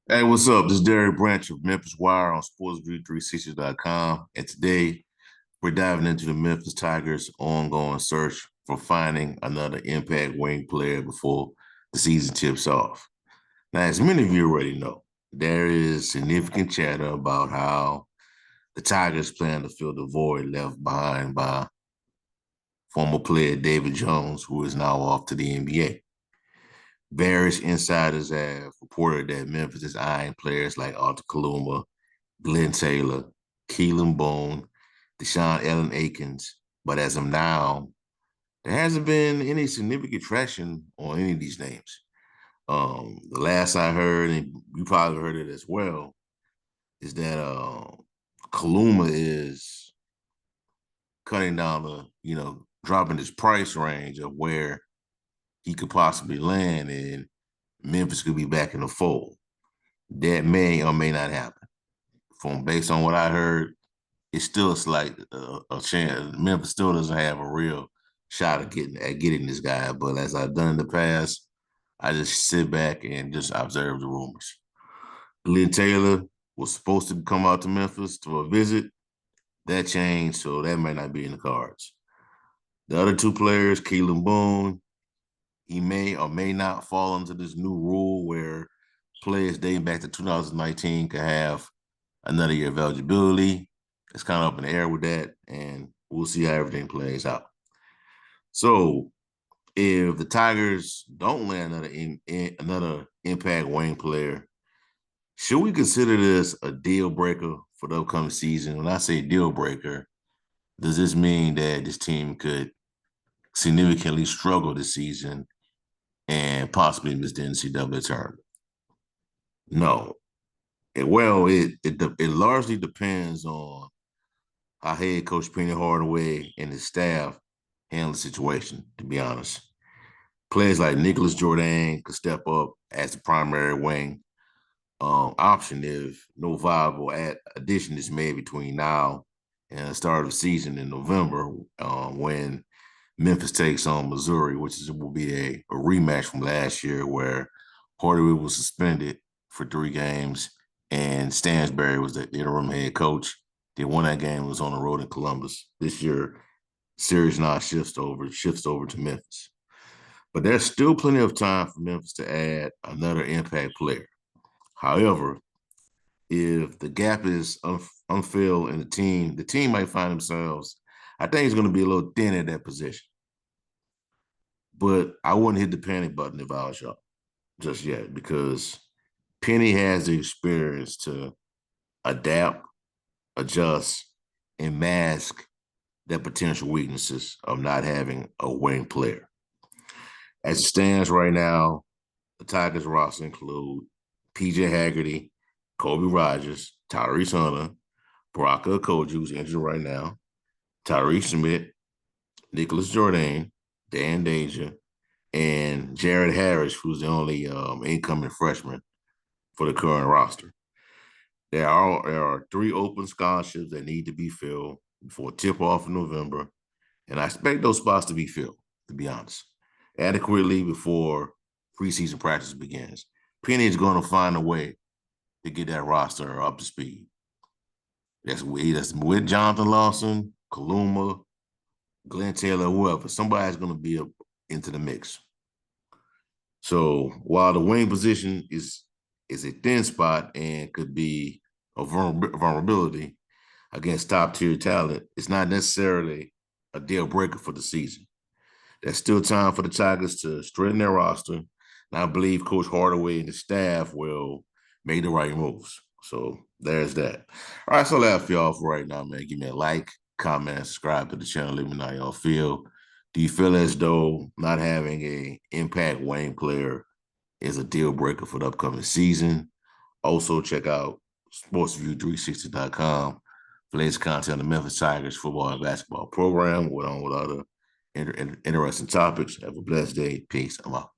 Hey, what's up? This is Derek Branch of Memphis Wire on SportsView360.com. And today we're diving into the Memphis Tigers' ongoing search for finding another impact wing player before the season tips off. Now, as many of you already know, there is significant chatter about how the Tigers plan to fill the void left behind by former player David Jones, who is now off to the NBA. Various insiders have reported that Memphis is eyeing players like Arthur Kaluma, Glenn Taylor, Keelan Boone, Deshaun Allen Akins. But as of now, there hasn't been any significant traction on any of these names. The last I heard, and you probably heard it as well, is that Kaluma is cutting down dropping his price range of where he could possibly land, and Memphis could be back in the fold. That may or may not happen. Based on what I heard, it's still a slight a chance. Memphis still doesn't have a real shot at getting this guy. But as I've done in the past, I just sit back and just observe the rumors. Glenn Taylor was supposed to come out to Memphis to a visit. That changed, so that may not be in the cards. The other two players, Keelan Boone, he may or may not fall into this new rule where players dating back to 2019 can have another year of eligibility. It's kind of up in the air with that, and we'll see how everything plays out. So if the Tigers don't land another impact wing player, should we consider this a deal breaker for the upcoming season? When I say deal breaker, does this mean that this team could significantly struggle this season and possibly miss the NCAA tournament? No. It largely depends on how head coach Penny Hardaway and his staff handle the situation, to be honest. Players like Nicholas Jordan could step up as the primary wing option if no viable addition is made between now and the start of the season in November when Memphis takes on Missouri, will be a rematch from last year where Hardaway was suspended for 3 games and Stansbury was the interim head coach. They won that game, was on the road in Columbus. This year, series now shifts over to Memphis. But there's still plenty of time for Memphis to add another impact player. However, if the gap is unfilled in the team might find themselves, I think it's going to be a little thin at that position. But I wouldn't hit the panic button if I was y'all just yet, because Penny has the experience to adapt, adjust, and mask the potential weaknesses of not having a wing player. As it stands right now, the Tigers roster include P.J. Haggerty, Kobe Rogers, Tyrese Hunter, Baraka Okoji, who's injured right now, Tyrese Smith, Nicholas Jordan, Dan Danger, and Jared Harris, who's the only incoming freshman for the current roster. There are 3 open scholarships that need to be filled before tip-off in November, and I expect those spots to be filled, to be honest, adequately before preseason practice begins. Penny is going to find a way to get that roster up to speed. That's with Jonathan Lawson, Kaluma, Glenn Taylor, whoever. Somebody's going to be up into the mix. So while the wing position is a thin spot and could be a vulnerability against top-tier talent, it's not necessarily a deal breaker for the season. There's still time for the Tigers to strengthen their roster, and I believe Coach Hardaway and the staff will make the right moves. So there's that. All right, so that's for y'all for right now, man. Give me a like, comment, subscribe to the channel. Let me know how y'all feel. Do you feel as though not having a impact wing player is a deal breaker for the upcoming season? Also, check out SportsView360.com for latest content on the Memphis Tigers football and basketball program, with other interesting topics. Have a blessed day. Peace. I'm out.